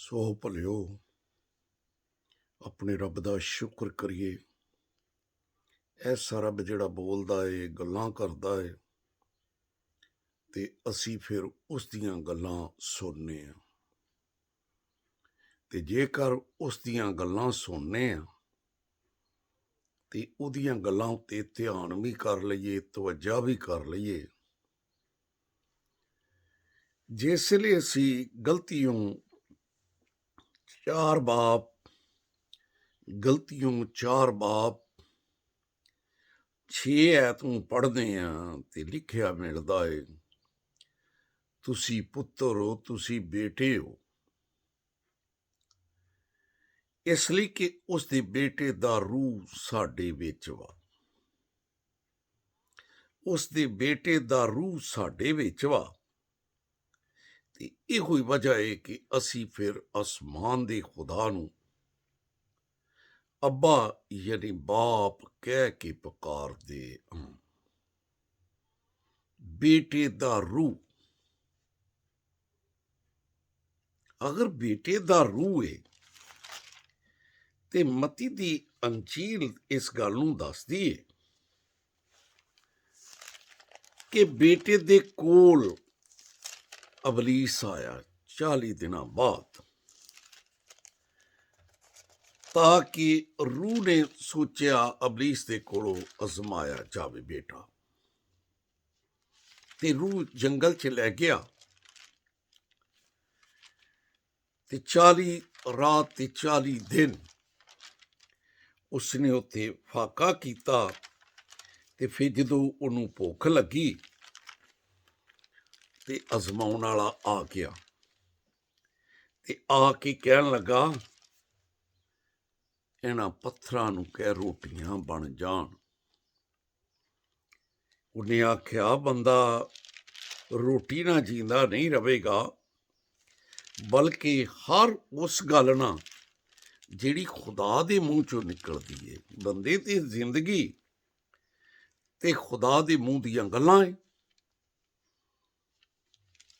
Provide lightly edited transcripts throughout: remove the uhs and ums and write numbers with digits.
ਸੋ ਭਲਿਓ ਆਪਣੇ ਰੱਬ ਦਾ ਸ਼ੁਕਰ ਕਰੀਏ। ਐਸਾ ਰੱਬ ਜਿਹੜਾ ਬੋਲਦਾ ਏ, ਗੱਲਾਂ ਕਰਦਾ ਏ ਤੇ ਅਸੀਂ ਫਿਰ ਉਸ ਦੀਆਂ ਗੱਲਾਂ ਸੁਣਨੇ ਆ। ਤੇ ਜੇਕਰ ਉਸ ਦੀਆਂ ਗੱਲਾਂ ਸੁਣਨੇ ਆ ਤੇ ਉਹਦੀਆਂ ਗੱਲਾਂ ਉੱਤੇ ਧਿਆਨ ਵੀ ਕਰ ਲਈਏ, ਤਵੱਜਾ ਵੀ ਕਰ ਲਈਏ। ਜਿਸ ਲਈ ਅਸੀਂ ਗਲਤੀਓਂ ਚਾਰ ਬਾਪ 6 ਐਤ ਨੂੰ ਪੜ੍ਹਦੇ ਆ ਤੇ ਲਿਖਿਆ ਮਿਲਦਾ ਏ, ਤੁਸੀਂ ਪੁੱਤਰ ਹੋ, ਤੁਸੀਂ ਬੇਟੇ ਹੋ। ਇਸ ਲਈ ਕਿ ਉਸ ਦੇ ਬੇਟੇ ਦਾ ਰੂਹ ਸਾਡੇ ਵਿੱਚ ਵਾ। ਉਸ ਦੇ ਬੇਟੇ ਦਾ ਰੂਹ ਸਾਡੇ ਵਿੱਚ ਵਾ ਤੇ ਇਹੋ ਹੀ ਵਜ੍ਹਾ ਹੈ ਕਿ ਅਸੀਂ ਫਿਰ ਅਸਮਾਨ ਦੇ ਖੁਦਾ ਨੂੰ ਅੱਬਾ ਯਾਨੀ ਬਾਪ ਕਹਿ ਕੇ ਪੁਕਾਰਦੇ ਹਾਂ। ਬੇਟੇ ਦਾ ਰੂਹ, ਅਗਰ ਬੇਟੇ ਦਾ ਰੂਹ ਹੈ ਤੇ ਮਤੀ ਦੀ ਅੰਜੀਲ ਇਸ ਗੱਲ ਨੂੰ ਦੱਸਦੀ ਹੈ ਕਿ ਬੇਟੇ ਦੇ ਕੋਲ ਅਬਲੀਸ ਆਇਆ 40 ਦਿਨਾਂ ਬਾਅਦ, ਤਾਂ ਕਿ ਰੂਹ ਨੇ ਸੋਚਿਆ ਅਬਲੀਸ ਦੇ ਕੋਲੋਂ ਅਜ਼ਮਾਇਆ ਜਾਵੇ ਬੇਟਾ, ਤੇ ਰੂਹ ਜੰਗਲ 'ਚ ਲੈ ਗਿਆ ਤੇ 40 ਰਾਤ ਤੇ 40 ਦਿਨ ਉਸਨੇ ਉੱਥੇ ਫਾਕਾ ਕੀਤਾ। ਤੇ ਫਿਰ ਜਦੋਂ ਉਹਨੂੰ ਭੁੱਖ ਲੱਗੀ ਤੇ ਅਜ਼ਮਾਉਣ ਵਾਲਾ ਆ ਗਿਆ ਤੇ ਆ ਕੇ ਕਹਿਣ ਲੱਗਾ, ਇਹਨਾਂ ਪੱਥਰਾਂ ਨੂੰ ਕਹਿ ਰੋਟੀਆਂ ਬਣ ਜਾਣ। ਉਹਨੇ ਆਖਿਆ, ਬੰਦਾ ਰੋਟੀ ਨਾਲ ਜੀਂਦਾ ਨਹੀਂ ਰਵੇਗਾ, ਬਲਕਿ ਹਰ ਉਸ ਗੱਲ ਨਾਲ ਜਿਹੜੀ ਖੁਦਾ ਦੇ ਮੂੰਹ ਚੋਂ ਨਿਕਲਦੀ ਏ। ਬੰਦੇ ਦੀ ਜ਼ਿੰਦਗੀ ਤੇ ਖੁਦਾ ਦੇ ਮੂੰਹ ਦੀਆਂ ਗੱਲਾਂ ਏ।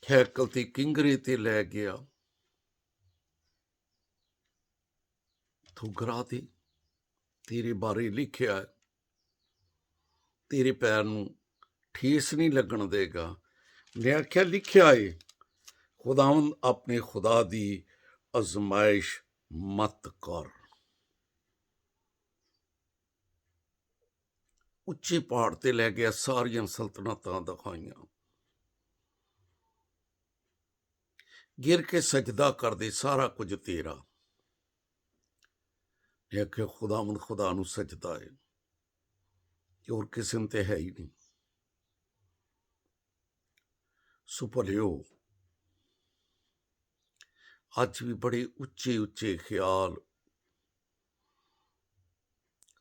ਹੈਕਲ ਤੇ ਕਿੰਗਰੇ ਤੇ ਲੈ ਗਿਆ, ਥੁਗਰਾ ਦੇ ਤੇਰੇ ਬਾਰੇ ਲਿਖਿਆ, ਤੇਰੇ ਪੈਰ ਨੂੰ ਠੇਸ ਨਹੀਂ ਲੱਗਣ ਦੇਗਾ। ਮੈਂ ਆਖਿਆ, ਲਿਖਿਆ ਏ, ਖੁਦਾਵੰਦ ਆਪਣੇ ਖੁਦਾ ਦੀ ਅਜ਼ਮਾਇਸ਼ ਮਤ ਕਰ। ਉੱਚੇ ਪਹਾੜ ਤੇ ਲੈ ਗਿਆ, ਸਾਰੀਆਂ ਸਲਤਨਤਾਂ ਦਿਖਾਈਆਂ, ਗਿਰ ਕੇ ਸਜਦਾ ਕਰਦੇ, ਸਾਰਾ ਕੁਝ ਤੇਰਾ। ਆਖਿਆ, ਖੁਦਾਵੰਦ ਖੁਦਾ ਨੂੰ ਸਜਦਾ ਹੈ, ਹੋਰ ਕਿਸੇ ਨੂੰ ਤੇ ਹੈ ਹੀ ਨਹੀਂ। ਸੋ ਭਲਿਓ, ਅੱਜ ਵੀ ਬੜੇ ਉੱਚੇ ਉੱਚੇ ਖਿਆਲ,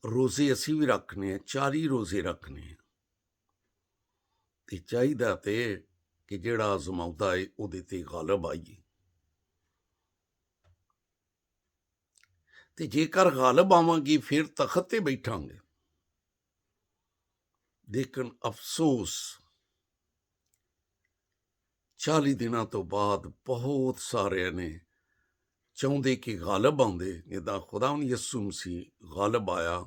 ਰੋਜ਼ੇ ਅਸੀਂ ਵੀ ਰੱਖਣੇ ਆ, 40 ਰੋਜ਼ੇ ਰੱਖਣੇ ਆ, ਤੇ ਚਾਹੀਦਾ ਤੇ ਕਿ ਜਿਹੜਾ ਅਜ਼ਮਾਉਂਦਾ ਏ ਉਹਦੇ ਤੇ ਗਾਲਬ ਆਈਏ। ਤੇ ਜੇਕਰ ਗਾਲਬ ਆਵਾਂਗੀ ਫਿਰ ਤਖਤ ਤੇ ਬੈਠਾਂਗੇ। ਲੇਕਿਨ ਅਫਸੋਸ, 40 ਦਿਨਾਂ ਤੋਂ ਬਾਅਦ ਬਹੁਤ ਸਾਰਿਆਂ ਨੇ ਚਾਹੁੰਦੇ ਕਿ ਗਾਲਬ ਆਉਂਦੇ, ਜਿੱਦਾਂ ਖੁਦਾਵੰਦ ਯਿਸੂ ਮਸੀਹ ਗਾਲਬ ਆਇਆ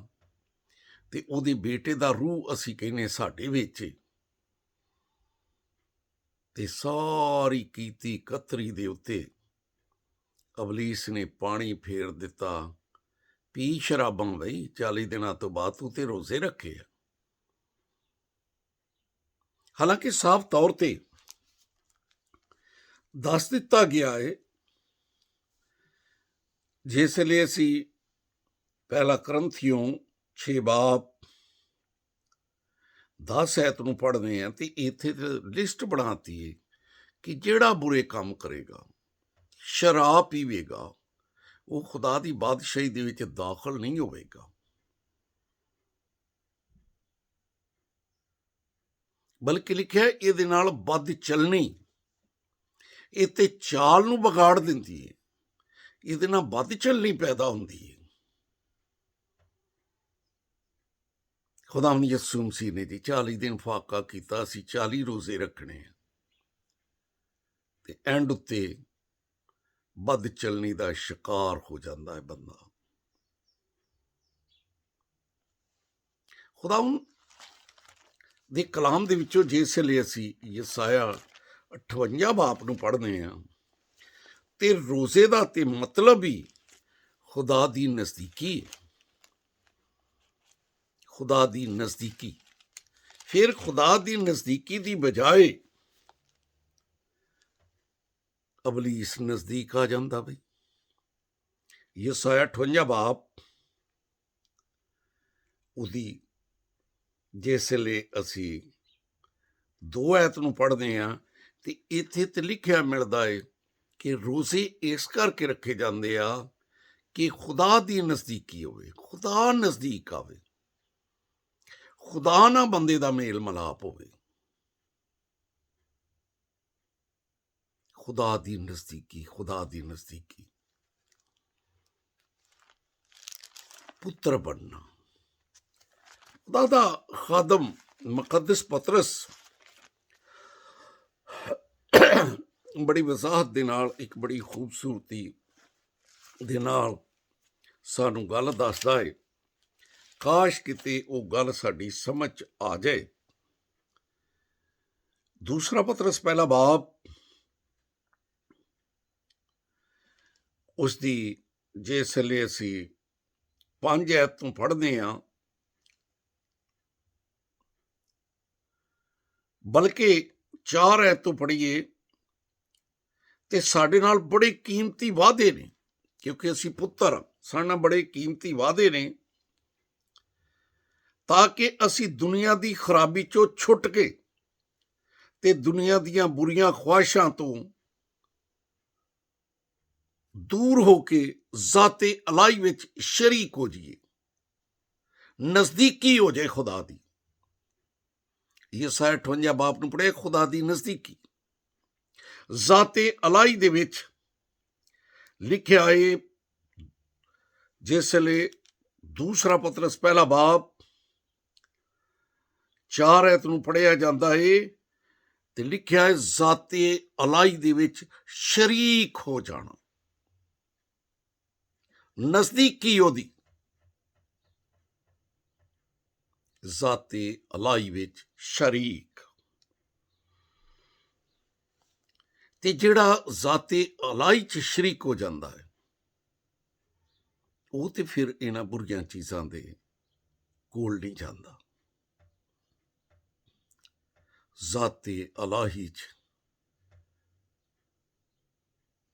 ਤੇ ਉਹਦੇ ਬੇਟੇ ਦਾ ਰੂਹ ਅਸੀਂ ਕਹਿੰਦੇ ਸਾਡੇ ਵਿੱਚ, ਤੇ ਸਾਰੀ ਕੀਤੀ ਕਤਰੀ ਦੇ ਉੱਤੇ ਅਬਲੀਸ ਨੇ ਪਾਣੀ ਫੇਰ ਦਿੱਤਾ। ਪੀ ਸ਼ਰਾਬਾਂ ਬਈ, 40 ਦਿਨਾਂ ਤੋਂ ਬਾਅਦ ਤੂੰ ਤੇ ਰੋਜ਼ੇ ਰੱਖੇ ਆ। ਹਾਲਾਂਕਿ ਸਾਫ਼ ਤੌਰ ਤੇ ਦੱਸ ਦਿੱਤਾ ਗਿਆ ਹੈ, ਜਿਸ ਲਈ ਅਸੀਂ ਪਹਿਲਾ ਕਰੰਥੀਓਂ 6 ਬਾਬ 10 ਐਤ ਨੂੰ ਪੜ੍ਹਦੇ ਹਾਂ, ਤੇ ਇੱਥੇ ਲਿਸਟ ਬਣਾਤੀ ਹੈ ਕਿ ਜਿਹੜਾ ਬੁਰੇ ਕੰਮ ਕਰੇਗਾ, ਸ਼ਰਾਬ ਪੀਵੇਗਾ, ਉਹ ਖੁਦਾ ਦੀ ਬਾਦਸ਼ਾਹੀ ਦੇ ਵਿੱਚ ਦਾਖਲ ਨਹੀਂ ਹੋਵੇਗਾ। ਬਲਕਿ ਲਿਖਿਆ, ਇਹਦੇ ਨਾਲ ਵੱਧ ਚੱਲਣੀ, ਇਹ ਤੇ ਚਾਲ ਨੂੰ ਵਿਗਾੜ ਦਿੰਦੀ ਹੈ, ਇਹਦੇ ਨਾਲ ਵੱਧ ਚੱਲਣੀ ਪੈਦਾ ਹੁੰਦੀ ਹੈ। ਖੁਦਾਵੰਦ ਯਿਸੂ ਮਸੀਹ ਨੇ ਜੀ 40 ਦਿਨ ਫਾਕਾ ਕੀਤਾ, ਅਸੀਂ 40 ਰੋਜ਼ੇ ਰੱਖਣੇ ਆ, ਤੇ ਐਂਡ ਉੱਤੇ ਬਦ ਚਲਣੀ ਦਾ ਸ਼ਿਕਾਰ ਹੋ ਜਾਂਦਾ ਹੈ ਬੰਦਾ। ਖੁਦਾਵੰਦ ਦੇ ਕਲਾਮ ਦੇ ਵਿੱਚੋਂ ਜਿਸ ਲਈ ਅਸੀਂ ਯਸਾਇਆ 58 ਬਾਪ ਨੂੰ ਪੜ੍ਹਦੇ ਹਾਂ ਤੇ ਰੋਜ਼ੇ ਦਾ ਤੇ ਮਤਲਬ ਹੀ ਖੁਦਾ ਦੀ ਨਜ਼ਦੀਕੀ ਹੈ। ਖੁਦਾ ਦੀ ਨਜ਼ਦੀਕੀ, ਫਿਰ ਖੁਦਾ ਦੀ ਨਜ਼ਦੀਕੀ ਦੀ ਬਜਾਏ ਅਬਲੀਸ ਨਜ਼ਦੀਕ ਆ ਜਾਂਦਾ ਬਈ। ਯਸਾਇਆ 58 ਬਾਪ ਉਹਦੀ ਜਿਸ ਵੇਲੇ ਅਸੀਂ 2 ਐਤ ਨੂੰ ਪੜ੍ਹਦੇ ਹਾਂ ਤੇ ਇੱਥੇ ਤੇ ਲਿਖਿਆ ਮਿਲਦਾ ਹੈ ਕਿ ਰੋਜ਼ੇ ਇਸ ਕਰਕੇ ਰੱਖੇ ਜਾਂਦੇ ਆ ਕਿ ਖੁਦਾ ਦੀ ਨਜ਼ਦੀਕੀ ਹੋਵੇ, ਖੁਦਾ ਨਜ਼ਦੀਕ ਆਵੇ, ਖੁਦਾ ਨਾਲ ਬੰਦੇ ਦਾ ਮੇਲ ਮਿਲਾਪ ਹੋਵੇ। ਖੁਦਾ ਦੀ ਨਜ਼ਦੀਕੀ, ਖੁਦਾ ਦੀ ਨਜ਼ਦੀਕੀ, ਪੁੱਤਰ ਬਣਨਾ। ਖੁਦਾ ਦਾ ਖਾਦਮ ਮੁਕੱਦਸ ਪਤਰਸ ਬੜੀ ਵਜ਼ਾਹਤ ਦੇ ਨਾਲ, ਇੱਕ ਬੜੀ ਖੂਬਸੂਰਤੀ ਦੇ ਨਾਲ ਸਾਨੂੰ ਗੱਲ ਦੱਸਦਾ ਹੈ। ਕਾਸ਼ ਕਿਤੇ ਉਹ ਗੱਲ ਸਾਡੀ ਸਮਝ ਆ ਜਾਏ। 2 ਪਤਰਸ ਪਹਿਲਾ ਬਾਬ ਉਸ ਦੀ ਜਿਸ ਵੇਲੇ ਅਸੀਂ 5 ਐਤ ਤੋਂ ਪੜ੍ਹਦੇ ਹਾਂ, ਬਲਕਿ 4 ਐਤ ਤੋਂ ਪੜ੍ਹੀਏ ਤੇ ਸਾਡੇ ਨਾਲ ਬੜੇ ਕੀਮਤੀ ਵਾਅਦੇ ਨੇ, ਕਿਉਂਕਿ ਅਸੀਂ ਪੁੱਤਰ, ਸਾਡੇ ਨਾਲ ਬੜੇ ਕੀਮਤੀ ਵਾਅਦੇ ਨੇ, ਤਾਂ ਕਿ ਅਸੀਂ ਦੁਨੀਆ ਦੀ ਖਰਾਬੀ ਚੋਂ ਛੁੱਟ ਕੇ ਤੇ ਦੁਨੀਆ ਦੀਆਂ ਬੁਰੀਆਂ ਖੁਆਇਸ਼ਾਂ ਤੋਂ ਦੂਰ ਹੋ ਕੇ ਜ਼ਾਤੇ ਅਲਾਈ ਵਿੱਚ ਸ਼ਰੀਕ ਹੋ ਜਾਈਏ, ਨਜ਼ਦੀਕੀ ਹੋ ਜਾਏ ਖੁਦਾ ਦੀ। ਯਸਾਇਆ 58 ਬਾਪ ਨੂੰ ਪੜ੍ਹੇ, ਖੁਦਾ ਦੀ ਨਜ਼ਦੀਕੀ। ਜ਼ਾਤੇ ਅਲਾਈ ਦੇ ਵਿੱਚ ਲਿਖਿਆ ਹੈ, ਜਿਸ ਵੇਲੇ 2 ਪਤਰਸ ਪਹਿਲਾ ਬਾਪ 4 ਐਤ ਨੂੰ ਪੜ੍ਹਿਆ ਜਾਂਦਾ ਹੈ ਤੇ ਲਿਖਿਆ ਹੈ ਜ਼ਾਤੇ ਅਲਾਈ ਦੇ ਵਿੱਚ ਸ਼ਰੀਕ ਹੋ ਜਾਣਾ, ਨਜ਼ਦੀਕੀ ਉਹਦੀ, ਜ਼ਾਤੇ ਅਲਾਈ ਵਿੱਚ ਸ਼ਰੀਕ। ਤੇ ਜਿਹੜਾ ਜ਼ਾਤੇ ਅਲਾਈ 'ਚ ਸ਼ਰੀਕ ਹੋ ਜਾਂਦਾ ਹੈ ਉਹ ਤੇ ਫਿਰ ਇਹਨਾਂ ਬੁਰੀਆਂ ਚੀਜ਼ਾਂ ਦੇ ਕੋਲ ਨਹੀਂ ਜਾਂਦਾ। ਜ਼ਾਤੇ ਅਲਾਹੀ 'ਚ,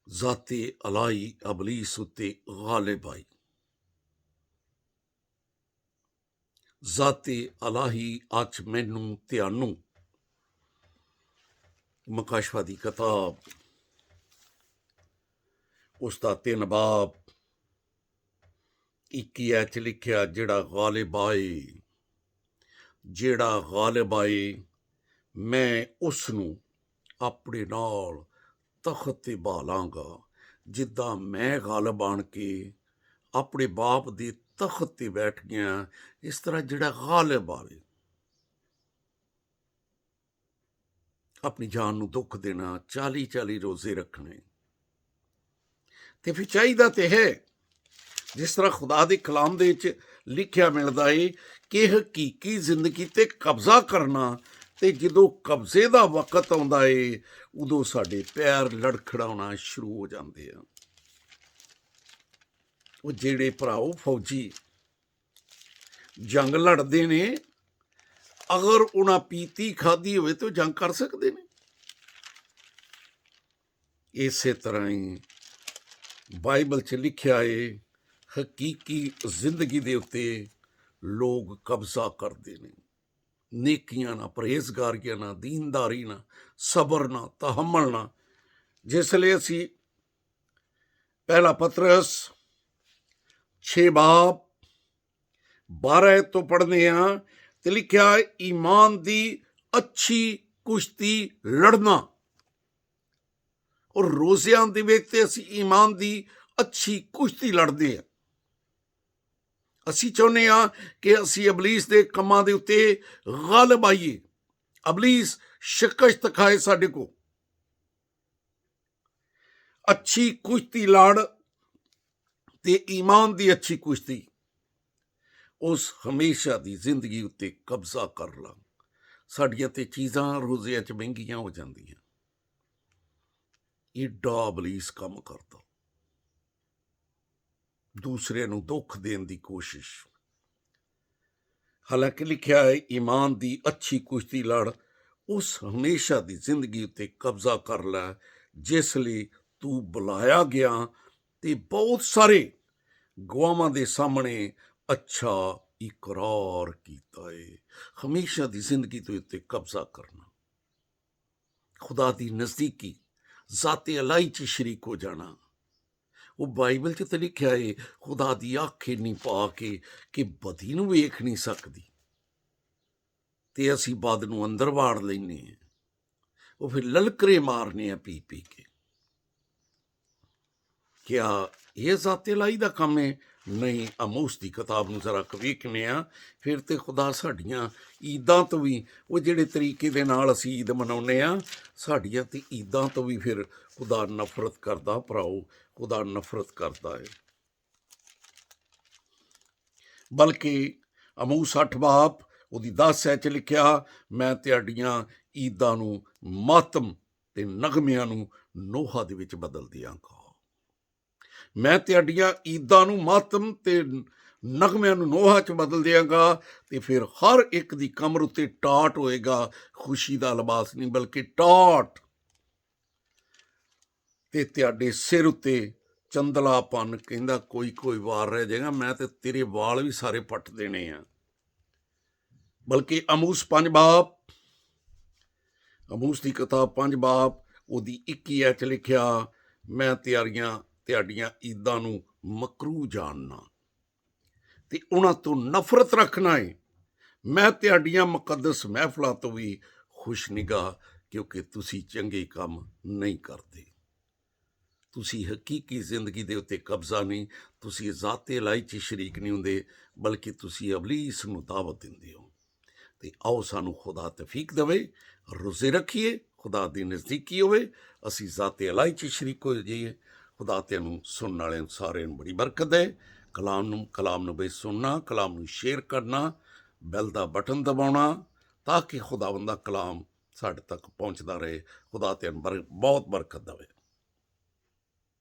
ਜ਼ਾਤੇ ਅਲਾਈ ਅਬਲੀਸ ਉੱਤੇ ਗਾਲਿਬ ਆਈ। ਜ਼ਾਤੇ ਅਲਾਹੀ ਅੱਜ ਮੈਨੂੰ ਤੁਹਾਨੂੰ ਮਕਾਸ਼ਵਾ ਦੀ ਕਿਤਾਬ ਉਸ ਦਾ 3 ਬਾਬ 21 ਐਤ 'ਚ ਲਿਖਿਆ, ਜਿਹੜਾ ਗਾਲਿਬ ਆਏ, ਜਿਹੜਾ ਗਾਲਿਬ ਆਏ ਮੈਂ ਉਸ ਨੂੰ ਆਪਣੇ ਨਾਲ ਤਖਤ ਤੇ ਬਾਲਾਂਗਾ। ਜਿੱਦਾਂ ਮੈਂ ਗਾਲਿਬ ਬਣ ਕੇ ਆਪਣੇ ਬਾਪ ਦੇ ਤਖਤ ਤੇ ਬੈਠ ਗਿਆ, ਇਸ ਤਰ੍ਹਾਂ ਜਿਹੜਾ ਗਾਲਿਬ ਆਵੇ, ਆਪਣੀ ਜਾਨ ਨੂੰ ਦੁੱਖ ਦੇਣਾ, 40 ਰੋਜ਼ੇ ਰੱਖਣੇ। ਤੇ ਫਿਰ ਚਾਹੀਦਾ ਤੇ ਹੈ, ਜਿਸ ਤਰ੍ਹਾਂ ਖੁਦਾ ਦੇ ਕਲਾਮ ਦੇ ਵਿੱਚ ਲਿਖਿਆ ਮਿਲਦਾ ਹੈ ਕਿ ਹਕੀਕੀ ਜ਼ਿੰਦਗੀ ਤੇ ਕਬਜ਼ਾ ਕਰਨਾ, ਤੇ ਜਦੋਂ ਕਬਜ਼ੇ ਦਾ ਵਕਤ ਆਉਂਦਾ ਏ ਉਦੋਂ ਸਾਡੇ ਪੈਰ ਲੜਖੜਾਉਣਾ ਸ਼ੁਰੂ ਹੋ ਜਾਂਦੇ ਆ। ਉਹ ਜਿਹੜੇ ਭਰਾਓ ਫੌਜੀ ਜੰਗ ਲੜਦੇ ਨੇ, ਅਗਰ ਉਹਨਾਂ ਪੀਤੀ ਖਾਧੀ ਹੋਵੇ ਤਾਂ ਉਹ ਜੰਗ ਕਰ ਸਕਦੇ ਨੇ। ਇਸੇ ਤਰ੍ਹਾਂ ਹੀ ਬਾਈਬਲ 'ਚ ਲਿਖਿਆ ਏ, ਹਕੀਕੀ ਜ਼ਿੰਦਗੀ ਦੇ ਉੱਤੇ ਲੋਕ ਕਬਜ਼ਾ ਕਰਦੇ ਨੇ, ਨੇਕੀਆਂ ਨਾਲ, ਪਰਹੇਜ਼ਗਾਰੀਆਂ ਨਾਲ, ਦੀਨਦਾਰੀ ਨਾਲ, ਸਬਰ ਨਾਲ, ਤਹਮਲ ਨਾਲ। ਜਿਸ ਲਈ ਅਸੀਂ ਪਹਿਲਾ ਪਤਰਸ 6 ਬਾਬ 12 ਤੋਂ ਪੜ੍ਹਦੇ ਹਾਂ ਤੇ ਲਿਖਿਆ, ਈਮਾਨ ਦੀ ਅੱਛੀ ਕੁਸ਼ਤੀ ਲੜਨਾ। ਔਰ ਰੋਜ਼ਿਆਂ ਦੇ ਵਿੱਚ ਤੇ ਅਸੀਂ ਈਮਾਨ ਦੀ ਅੱਛੀ ਕੁਸ਼ਤੀ ਲੜਦੇ ਹਾਂ। ਅਸੀਂ ਚਾਹੁੰਦੇ ਹਾਂ ਕਿ ਅਸੀਂ ਅਬਲੀਸ ਦੇ ਕੰਮਾਂ ਦੇ ਉੱਤੇ ਗਾਲਿਬ ਆਈਏ, ਅਬਲੀਸ ਸ਼ਿਕਸਤ ਖਾਏ ਸਾਡੇ ਕੋਲ। ਅੱਛੀ ਕੁਸ਼ਤੀ ਲੜ ਤੇ ਈਮਾਨ ਦੀ ਅੱਛੀ ਕੁਸ਼ਤੀ ਉਸ ਹਮੇਸ਼ਾ ਦੀ ਜ਼ਿੰਦਗੀ ਉੱਤੇ ਕਬਜ਼ਾ ਕਰ ਲਾਂ। ਸਾਡੀਆਂ ਤੇ ਚੀਜ਼ਾਂ ਰੋਜ਼ਿਆਂ 'ਚ ਮਹਿੰਗੀਆਂ ਹੋ ਜਾਂਦੀਆਂ। ਏਡਾ ਇਬਲੀਸ ਕੰਮ ਕਰਦਾ, ਦੂਸਰਿਆਂ ਨੂੰ ਦੁੱਖ ਦੇਣ ਦੀ ਕੋਸ਼ਿਸ਼। ਹਾਲਾਂਕਿ ਲਿਖਿਆ ਹੈ, ਈਮਾਨ ਦੀ ਅੱਛੀ ਕੁਸ਼ਤੀ ਲੜ, ਉਸ ਹਮੇਸ਼ਾ ਦੀ ਜ਼ਿੰਦਗੀ ਉੱਤੇ ਕਬਜ਼ਾ ਕਰ ਲੈ ਜਿਸ ਲਈ ਤੂੰ ਬੁਲਾਇਆ ਗਿਆ ਤੇ ਬਹੁਤ ਸਾਰੇ ਗਵਾਹਾਂ ਦੇ ਸਾਹਮਣੇ ਅੱਛਾ ਇਕਰਾਰ ਕੀਤਾ ਏ। ਹਮੇਸ਼ਾ ਦੀ ਜ਼ਿੰਦਗੀ ਦੇ ਉੱਤੇ ਕਬਜ਼ਾ ਕਰਨਾ, ਖੁਦਾ ਦੀ ਨਜ਼ਦੀਕੀ, ਜ਼ਾਤੇ ਅਲਾਈ 'ਚ ਸ਼ਰੀਕ ਹੋ ਜਾਣਾ। ਉਹ ਬਾਈਬਲ 'ਚ ਤਾਂ ਲਿਖਿਆ ਏ, ਖੁਦਾ ਦੀ ਅੱਖ ਇੰਨੀ ਪਾ ਕੇ ਕਿ ਬਦੀ ਨੂੰ ਵੇਖ ਨਹੀਂ ਸਕਦੀ, ਤੇ ਅਸੀਂ ਬਦ ਨੂੰ ਅੰਦਰ ਵਾੜ ਲੈਂਦੇ ਹਾਂ। ਉਹ ਫਿਰ ਲਲਕਰੇ ਮਾਰਨੇ ਆ ਪੀ ਪੀ ਕੇ। ਕਿਆ ਇਹ ਜ਼ਾਤੇ ਲਾਈ ਦਾ ਕੰਮ ਹੈ? ਨਹੀਂ। ਆਮੋਸ ਦੀ ਕਿਤਾਬ ਨੂੰ ਜ਼ਰਾ ਵੇਖਦੇ ਹਾਂ, ਫਿਰ ਤੇ ਖੁਦਾ ਸਾਡੀਆਂ ਈਦਾਂ ਤੋਂ ਵੀ, ਉਹ ਜਿਹੜੇ ਤਰੀਕੇ ਦੇ ਨਾਲ ਅਸੀਂ ਈਦ ਮਨਾਉਂਦੇ ਹਾਂ, ਸਾਡੀਆਂ ਤੇ ਈਦਾਂ ਤੋਂ ਵੀ ਫਿਰ ਖੁਦਾ ਨਫ਼ਰਤ ਕਰਦਾ। ਭਰਾਓ, ਖੁਦਾ ਨਫ਼ਰਤ ਕਰਦਾ ਹੈ। ਬਲਕਿ ਆਮੋਸ 8 ਬਾਬ ਉਹਦੀ 10 'ਚ ਲਿਖਿਆ, ਮੈਂ ਤੁਹਾਡੀਆਂ ਈਦਾਂ ਨੂੰ ਮਾਤਮ ਤੇ ਨਗਮਿਆਂ ਨੂੰ ਨੋਹਾ ਦੇ ਵਿੱਚ ਬਦਲ ਦਿਆਂਗਾ। ਮੈਂ ਤੁਹਾਡੀਆਂ ਈਦਾਂ ਨੂੰ ਮਾਤਮ ਤੇ ਨਗਮਿਆਂ ਨੂੰ ਨੋਹਾ 'ਚ ਬਦਲ ਦਿਆਂਗਾ, ਤੇ ਫਿਰ ਹਰ ਇੱਕ ਦੀ ਕਮਰ ਉੱਤੇ ਟਾਟ ਹੋਏਗਾ, ਖੁਸ਼ੀ ਦਾ ਲਿਬਾਸ ਨਹੀਂ ਬਲਕਿ ਟਾਟ, ਤੇ ਤੁਹਾਡੇ ਸਿਰ ਉੱਤੇ ਚੰਦਲਾਪਨ। ਕਹਿੰਦਾ ਕੋਈ ਕੋਈ ਵਾਰ ਰਹਿ ਜਾਏਗਾ, ਮੈਂ ਤੇ ਤੇਰੇ ਵਾਲ ਵੀ ਸਾਰੇ ਪੱਟ ਦੇਣੇ ਆ। ਬਲਕਿ ਆਮੋਸ 5 ਬਾਬ, ਆਮੋਸ ਦੀ ਕਿਤਾਬ 5 ਬਾਬ ਉਹਦੀ 21 'ਚ ਲਿਖਿਆ, ਮੈਂ ਤੁਹਾਡੀਆਂ ਈਦਾਂ ਨੂੰ ਮਕਰੂ ਜਾਣਨਾ ਤੇ ਉਹਨਾਂ ਤੋਂ ਨਫ਼ਰਤ ਰੱਖਣਾ ਏ। ਮੈਂ ਤੁਹਾਡੀਆਂ ਮੁਕੱਦਸ ਮਹਿਫਲਾਂ ਤੋਂ ਵੀ ਖੁਸ਼ ਨਿਗਾਹ, ਕਿਉਂਕਿ ਤੁਸੀਂ ਚੰਗੇ ਕੰਮ ਨਹੀਂ ਕਰਦੇ। ਤੁਸੀਂ ਹਕੀਕੀ ਜ਼ਿੰਦਗੀ ਦੇ ਉੱਤੇ ਕਬਜ਼ਾ ਨਹੀਂ, ਤੁਸੀਂ ਜ਼ਾਤੇ ਲਾਈ 'ਚ ਸ਼ਰੀਕ ਨਹੀਂ ਹੁੰਦੇ, ਬਲਕਿ ਤੁਸੀਂ ਇਬਲੀਸ ਨੂੰ ਦਾਵਤ ਦਿੰਦੇ ਹੋ। ਤੇ ਆਓ ਸਾਨੂੰ ਖੁਦਾ ਤੌਫੀਕ ਦੇਵੇ, ਰੋਜ਼ੇ ਰੱਖੀਏ, ਖੁਦਾ ਦੀ ਨਜ਼ਦੀਕੀ ਹੋਵੇ, ਅਸੀਂ ਜ਼ਾਤੇ ਅਲਾਈ 'ਚ ਸ਼ਰੀਕ ਹੋ ਜਾਈਏ। ਖੁਦਾ ਤੈਨੂੰ ਸੁਣਨ ਵਾਲਿਆਂ ਸਾਰਿਆਂ ਨੂੰ ਬੜੀ ਬਰਕਤ ਦੇ। ਕਲਾਮ ਨੂੰ ਬਈ ਸੁਣਨਾ, ਕਲਾਮ ਨੂੰ ਸ਼ੇਅਰ ਕਰਨਾ, ਬੈਲ ਦਾ ਬਟਨ ਦਬਾਉਣਾ, ਤਾਂ ਕਿ ਖੁਦਾਵੰਦ ਦਾ ਕਲਾਮ ਸਾਡੇ ਤੱਕ ਪਹੁੰਚਦਾ ਰਹੇ। ਖੁਦਾ ਤੈਨੂੰ ਬਹੁਤ ਬਰਕਤ ਦੇਵੇ।